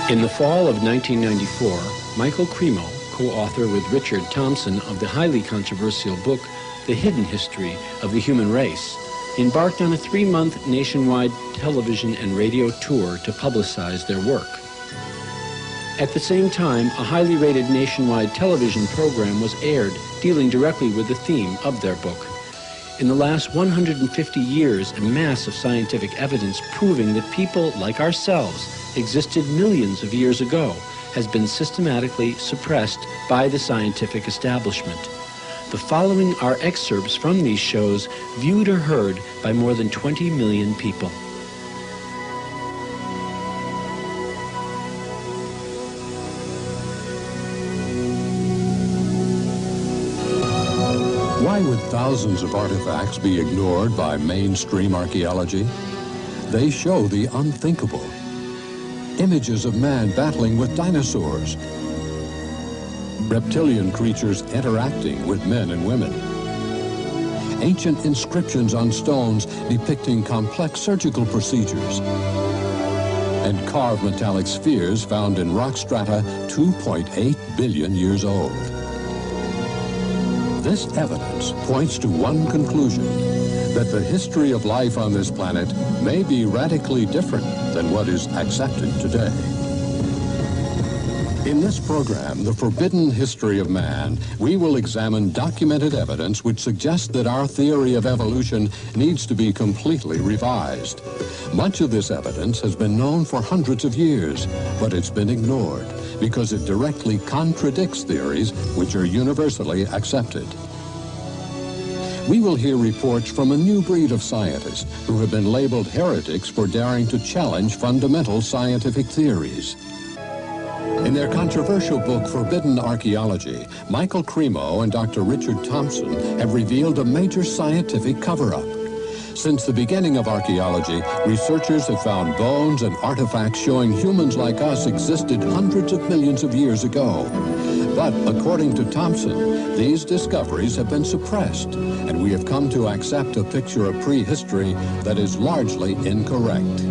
In the fall of 1994, Michael Cremo, co-author with Richard Thompson of the highly controversial book, The Hidden History of the Human Race, embarked on a 3-month nationwide television and radio tour to publicize their work. At the same time, a highly rated nationwide television program was aired dealing directly with the theme of their book. In the last 150 years, a mass of scientific evidence proving that people like ourselves existed millions of years ago has been systematically suppressed by the scientific establishment. The following are excerpts from these shows viewed or heard by more than 20 million people. Why would thousands of artifacts be ignored by mainstream archaeology? They show the unthinkable. Images of man battling with dinosaurs. Reptilian creatures interacting with men and women. Ancient inscriptions on stones depicting complex surgical procedures. And carved metallic spheres found in rock strata 2.8 billion years old. This evidence points to one conclusion, that the history of life on this planet may be radically different than what is accepted today. In this program, The Forbidden History of Man, we will examine documented evidence which suggests that our theory of evolution needs to be completely revised. Much of this evidence has been known for hundreds of years, but it's been ignored because it directly contradicts theories which are universally accepted. We will hear reports from a new breed of scientists who have been labeled heretics for daring to challenge fundamental scientific theories. In their controversial book, Forbidden Archaeology, Michael Cremo and Dr. Richard Thompson have revealed a major scientific cover-up. Since the beginning of archaeology, researchers have found bones and artifacts showing humans like us existed hundreds of millions of years ago. But according to Thompson, these discoveries have been suppressed, and we have come to accept a picture of prehistory that is largely incorrect.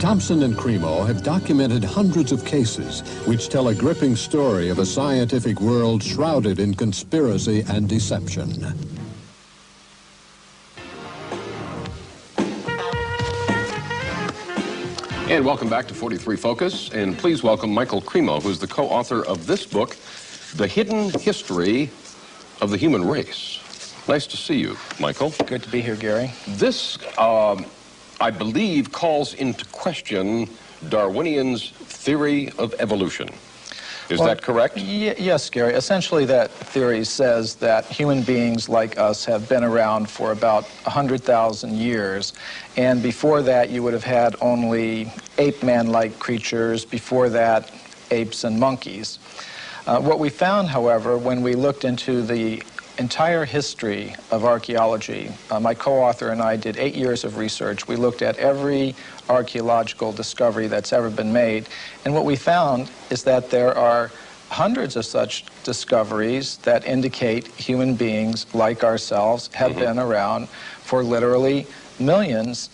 Thompson and Cremo have documented hundreds of cases which tell a gripping story of a scientific world shrouded in conspiracy and deception. And welcome back to 43 Focus, and please welcome Michael Cremo, who's the co-author of this book, The Hidden History of the Human Race. Nice to see you, Michael. Good to be here, Gary. This, I believe, calls into question Darwinian's theory of evolution. Is that correct? Yes, Gary. Essentially, that theory says that human beings like us have been around for about 100,000 years. And before that, you would have had only ape-man-like creatures. Before that, apes and monkeys. What we found, however, when we looked into the entire history of archaeology, my co-author and I did 8 years of research. We looked at every archaeological discovery that's ever been made, and what we found is that there are hundreds of such discoveries that indicate human beings like ourselves have been around for literally millions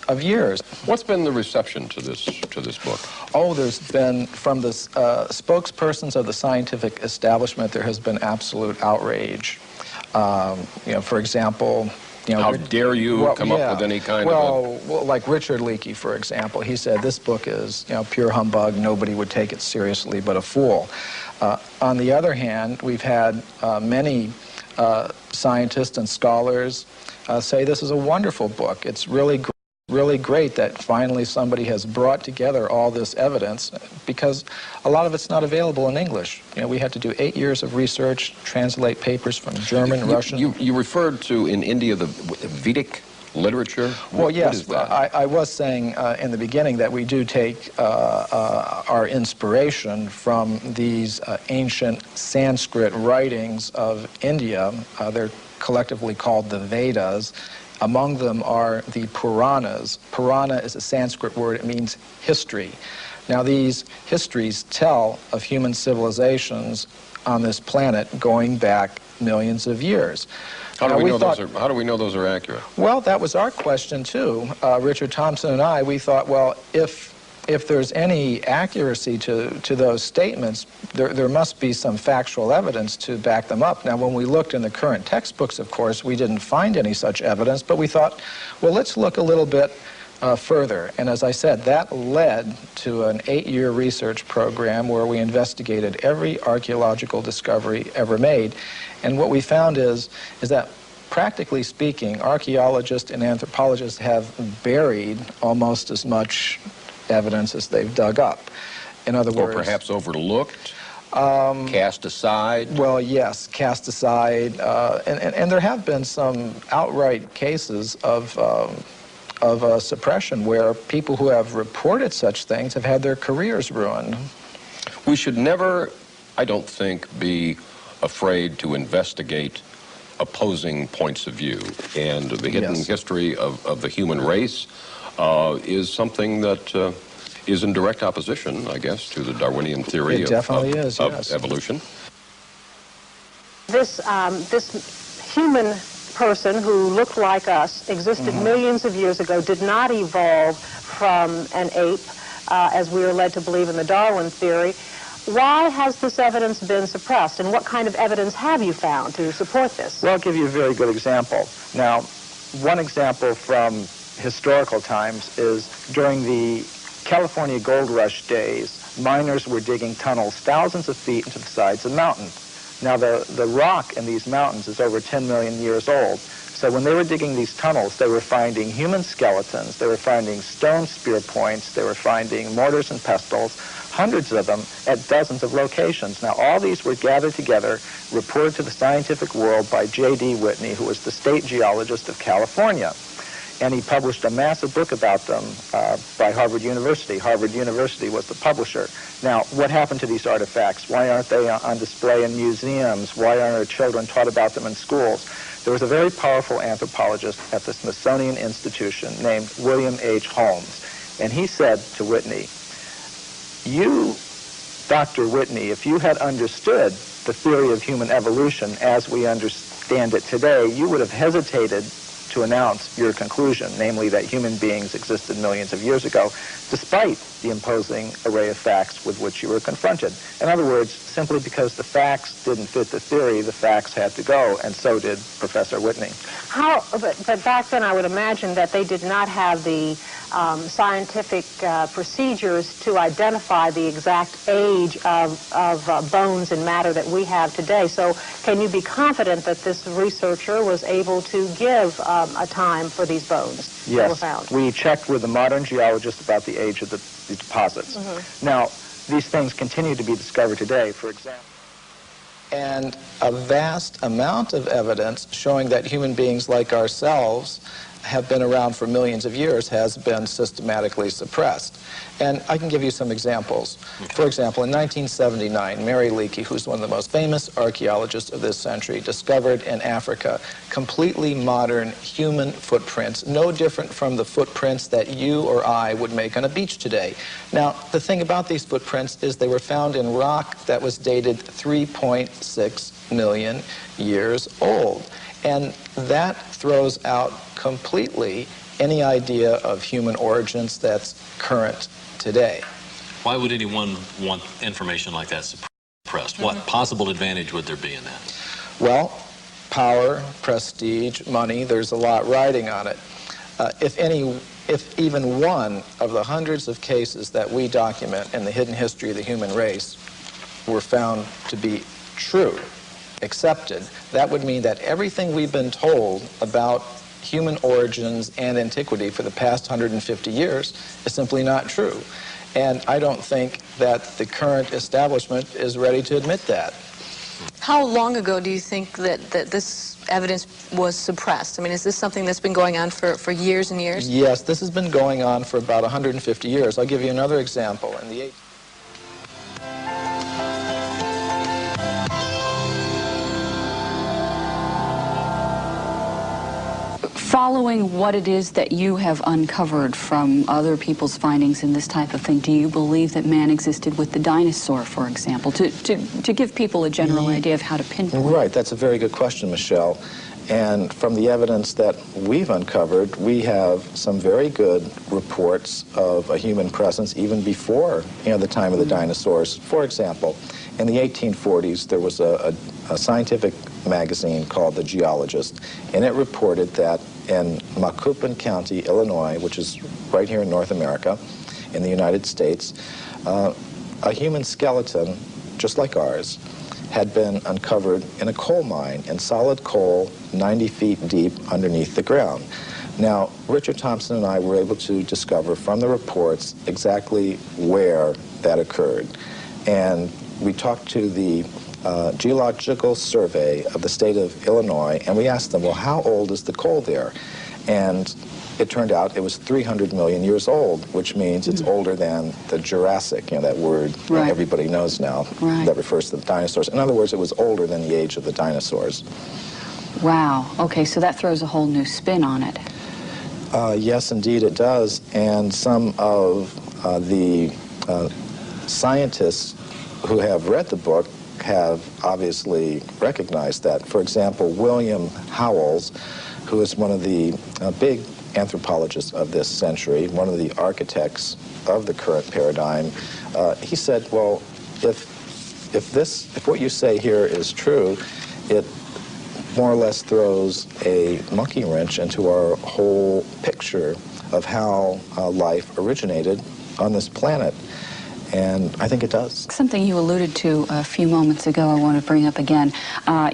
of years. What's been the reception to this book? Oh, there's been, from the spokespersons of the scientific establishment, there has been absolute outrage. You know, for example, you know, how dare you come up with any kind of a... Well, like Richard Leakey, for example, he said this book is, you know, pure humbug. Nobody would take it seriously but a fool. On the other hand, we've had many scientists and scholars say this is a wonderful book. It's really great that finally somebody has brought together all this evidence, because a lot of it's not available in English. You know, we had to do 8 years of research, translate papers from German, Russian. You referred to, in India, the Vedic literature? Well, yes, what is that? I was saying in the beginning that we do take our inspiration from these ancient Sanskrit writings of India. They're collectively called the Vedas. Among them are the Puranas. Purana is a Sanskrit word. It means history. Now, these histories tell of human civilizations on this planet going back millions of years. How do we know those are accurate? Well, that was our question, too. Richard Thompson and I, we thought, well, if if there's any accuracy to those statements, there must be some factual evidence to back them up. Now, when we looked in the current textbooks, of course, we didn't find any such evidence, but we thought, well, let's look a little bit further. And as I said, that led to an 8-year research program where we investigated every archaeological discovery ever made. And what we found is that, practically speaking, archaeologists and anthropologists have buried almost as much evidence as they've dug up. In other words... Or perhaps overlooked, cast aside? Well, yes, cast aside. And there have been some outright cases of suppression where people who have reported such things have had their careers ruined. We should never, I don't think, be afraid to investigate opposing points of view. And the hidden history of the human race is something that is in direct opposition, I guess, to the Darwinian theory of evolution. This human person who looked like us, existed millions of years ago, did not evolve from an ape, as we are led to believe in the Darwin theory. Why has this evidence been suppressed, and what kind of evidence have you found to support this? Well, I'll give you a very good example. Now, one example from historical times is during the California Gold Rush days, miners were digging tunnels thousands of feet into the sides of mountains. Now, the rock in these mountains is over 10 million years old. So when they were digging these tunnels, they were finding human skeletons, they were finding stone spear points, they were finding mortars and pestles, hundreds of them at dozens of locations. Now, all these were gathered together, reported to the scientific world by J.D. Whitney, who was the state geologist of California. And he published a massive book about them by Harvard University. Harvard University was the publisher. Now, what happened to these artifacts? Why aren't they on display in museums? Why aren't our children taught about them in schools? There was a very powerful anthropologist at the Smithsonian Institution named William H. Holmes. And he said to Whitney, you, Dr. Whitney, if you had understood the theory of human evolution as we understand it today, you would have hesitated to announce your conclusion, namely that human beings existed millions of years ago, despite the imposing array of facts with which you were confronted. In other words, simply because the facts didn't fit the theory, the facts had to go, and so did Professor Whitney. But back then I would imagine that they did not have the scientific procedures to identify the exact age of bones and matter that we have today. So can you be confident that this researcher was able to give a time for these bones that were found? Yes, we checked with the modern geologists about the age of the deposits. Now, these things continue to be discovered today, for example. And a vast amount of evidence showing that human beings like ourselves have been around for millions of years has been systematically suppressed. And I can give you some examples. For example, in 1979, Mary Leakey, who's one of the most famous archaeologists of this century, discovered in Africa completely modern human footprints, no different from the footprints that you or I would make on a beach today. Now, the thing about these footprints is they were found in rock that was dated 3.6 million years old. And that throws out completely any idea of human origins that's current today. Why would anyone want information like that suppressed? What possible advantage would there be in that? Well, power, prestige, money, there's a lot riding on it. If even one of the hundreds of cases that we document in the hidden history of the human race were found to be true, accepted, that would mean that everything we've been told about human origins and antiquity for the past 150 years is simply not true. And I don't think that the current establishment is ready to admit that. How long ago do you think that this evidence was suppressed? I mean, is this something that's been going on for years and years? Yes, this has been going on for about 150 years. I'll give you another example. In the Following what it is that you have uncovered from other people's findings in this type of thing, do you believe that man existed with the dinosaur, for example, to give people a general idea of how to pinpoint? Right, that's a very good question, Michelle. And from the evidence that we've uncovered, we have some very good reports of a human presence even before, the time of the dinosaurs. For example, in the 1840s, there was a scientific magazine called The Geologist, and it reported that in Macoupin County, Illinois, which is right here in North America, in the United States, a human skeleton, just like ours, had been uncovered in a coal mine, in solid coal, 90 feet deep underneath the ground. Now, Richard Thompson and I were able to discover from the reports exactly where that occurred. And we talked to the Geological Survey of the state of Illinois, and we asked them, well, how old is the coal there? And it turned out it was 300 million years old, which means it's older than the Jurassic, that word everybody knows now, that refers to the dinosaurs. In other words, it was older than the age of the dinosaurs. Wow. Okay, so that throws a whole new spin on it. Yes, indeed it does. And some of the scientists who have read the book have obviously recognized that. For example, William Howells, who is one of the big anthropologists of this century, one of the architects of the current paradigm, he said, well, if what you say here is true, it more or less throws a monkey wrench into our whole picture of how life originated on this planet. And I think it does. Something you alluded to a few moments ago I want to bring up again.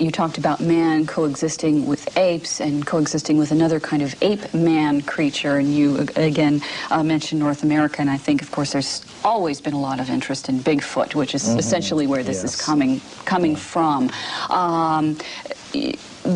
You talked about man coexisting with apes and coexisting with another kind of ape-man creature, and you again mentioned North America, and I think, of course, there's always been a lot of interest in Bigfoot, which is essentially where this is coming from.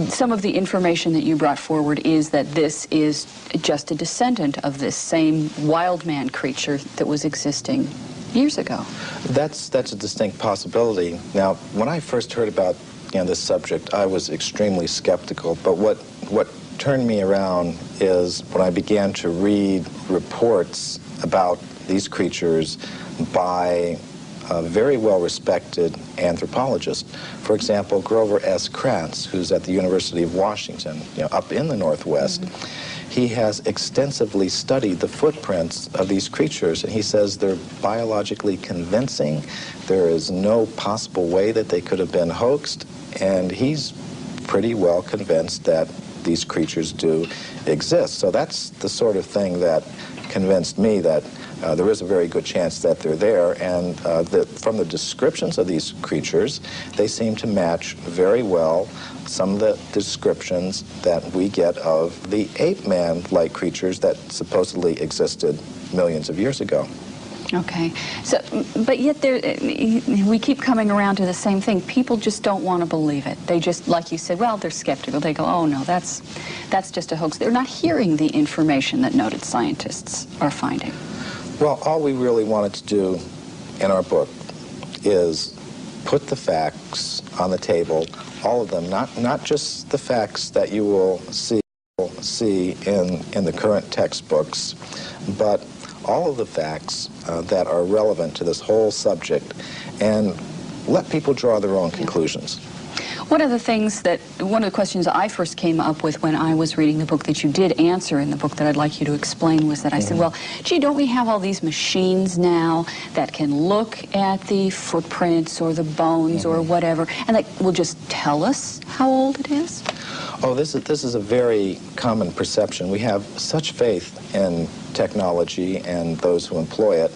Some of the information that you brought forward is that this is just a descendant of this same wild man creature that was existing years ago. That's a distinct possibility. Now, when I first heard about this subject, I was extremely skeptical. But what turned me around is when I began to read reports about these creatures by very well-respected anthropologists. For example, Grover S. Krantz, who's at the University of Washington, up in the Northwest. He has extensively studied the footprints of these creatures, and he says they're biologically convincing. There is no possible way that they could have been hoaxed, and he's pretty well convinced that these creatures do exist. So that's the sort of thing that convinced me that there is a very good chance that they're there, and from the descriptions of these creatures, they seem to match very well some of the descriptions that we get of the ape-man-like creatures that supposedly existed millions of years ago. Okay, so, but yet we keep coming around to the same thing. People just don't want to believe it. They just, like you said, well, they're skeptical. They go, oh no, that's just a hoax. They're not hearing the information that noted scientists are finding. Well, all we really wanted to do in our book is put the facts on the table, all of them, not just the facts that you will see in the current textbooks, but all of the facts that are relevant to this whole subject, and let people draw their own conclusions. One of the questions I first came up with when I was reading the book that you did answer in the book that I'd like you to explain was that I said, well, gee, don't we have all these machines now that can look at the footprints or the bones or whatever, and that will just tell us how old it is? Oh, this is a very common perception. We have such faith in technology and those who employ it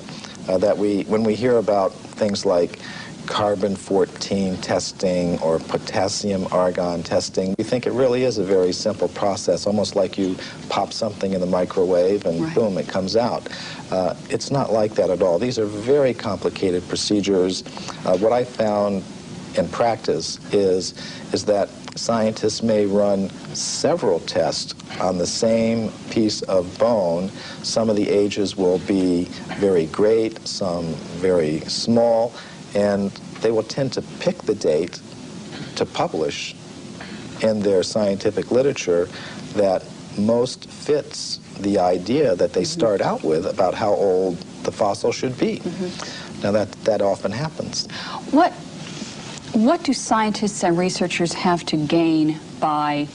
that when we hear about things like carbon-14 testing or potassium-argon testing, we think it really is a very simple process, almost like you pop something in the microwave and boom, it comes out. It's not like that at all. These are very complicated procedures. What I found in practice is that scientists may run several tests on the same piece of bone. Some of the ages will be very great, some very small, and they will tend to pick the date to publish in their scientific literature that most fits the idea that they start out with about how old the fossil should be. Now that often happens. What do scientists and researchers have to gain by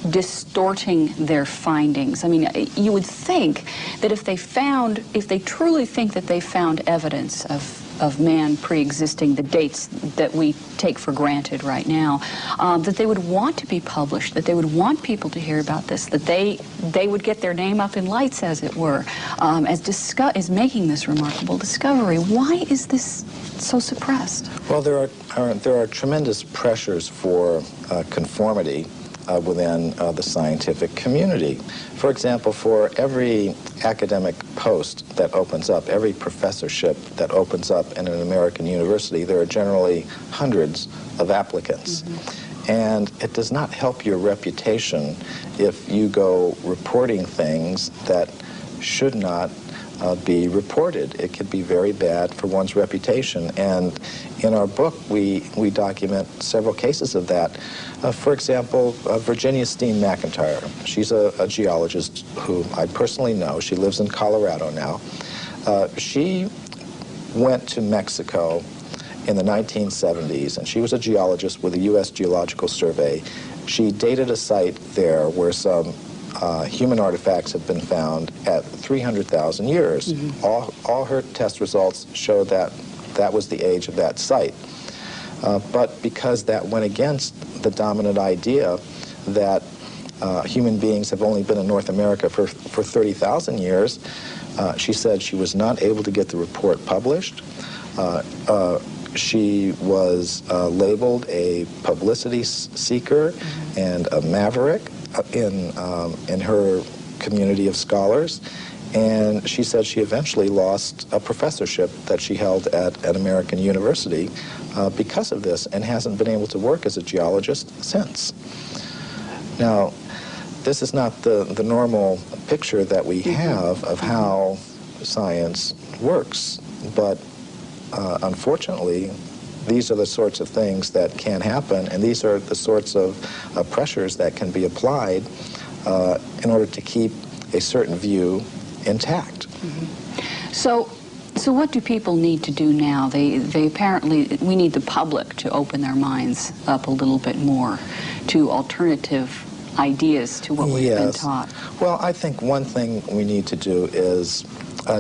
distorting their findings? I mean, you would think that if they truly think that they found evidence of man pre-existing the dates that we take for granted right now, that they would want to be published, that they would want people to hear about this, that they would get their name up in lights, as it were, as making this remarkable discovery. Why is this so suppressed? Well, there are tremendous pressures for conformity within the scientific community. For example, for every academic post that opens up, every professorship that opens up in an American university, there are generally hundreds of applicants. Mm-hmm. And it does not help your reputation if you go reporting things that should not be reported. It could be very bad for one's reputation. And in our book, we document several cases of that. For example, Virginia Steen McIntyre. She's a geologist who I personally know. She lives in Colorado now. She went to Mexico in the 1970s, and she was a geologist with the U.S. Geological Survey. She dated a site there where some human artifacts have been found at 300,000 years. Mm-hmm. All her test results show that that was the age of that site. But because that went against the dominant idea that human beings have only been in North America for 30,000 years, she said she was not able to get the report published. She was labeled a publicity seeker and a maverick in her community of scholars, and she said she eventually lost a professorship that she held at an American university because of this, and hasn't been able to work as a geologist since. Now, this is not the normal picture that we have of how science works, but unfortunately, these are the sorts of things that can happen, and these are the sorts of pressures that can be applied in order to keep a certain view intact. Mm-hmm. So what do people need to do now? They apparently, we need the public to open their minds up a little bit more to alternative ideas to what we've been taught. Well, I think one thing we need to do is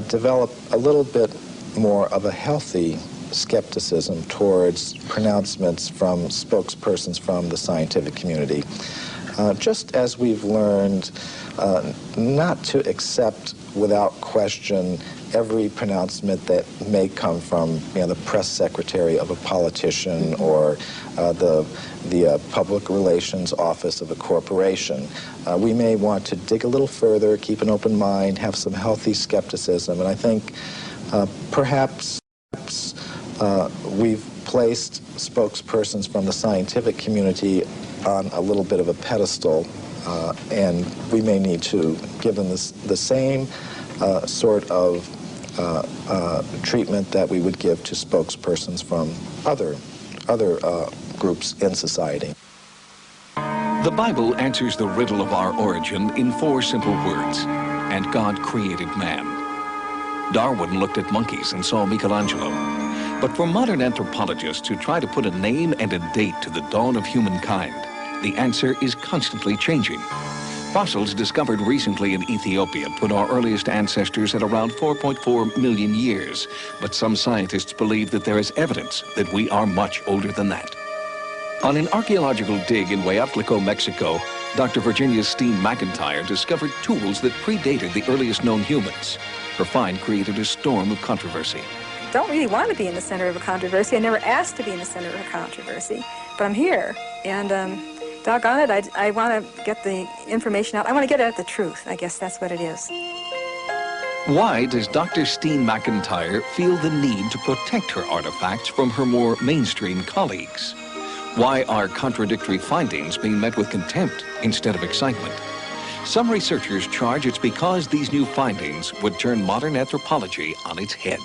develop a little bit more of a healthy skepticism towards pronouncements from spokespersons from the scientific community. Just as we've learned not to accept without question every pronouncement that may come from the press secretary of a politician or the public relations office of a corporation. We may want to dig a little further, keep an open mind, have some healthy skepticism, and I think perhaps we've placed spokespersons from the scientific community on a little bit of a pedestal, and we may need to give them the same sort of treatment that we would give to spokespersons from other groups in society. The Bible answers the riddle of our origin in 4 simple words: and God created man. Darwin looked at monkeys and saw Michelangelo. But for modern anthropologists who try to put a name and a date to the dawn of humankind, the answer is constantly changing. Fossils discovered recently in Ethiopia put our earliest ancestors at around 4.4 million years, but some scientists believe that there is evidence that we are much older than that. On an archaeological dig in Hueyatlico, Mexico, Dr. Virginia Steen McIntyre discovered tools that predated the earliest known humans. Her find created a storm of controversy. Don't really want to be in the center of a controversy. I never asked to be in the center of a controversy, but I'm here, and doggone it, I want to get the information out. I want to get at the truth. I guess that's what it is. Why does Dr. Steen McIntyre feel the need to protect her artifacts from her more mainstream colleagues? Why are contradictory findings being met with contempt instead of excitement? Some researchers charge it's because these new findings would turn modern anthropology on its head.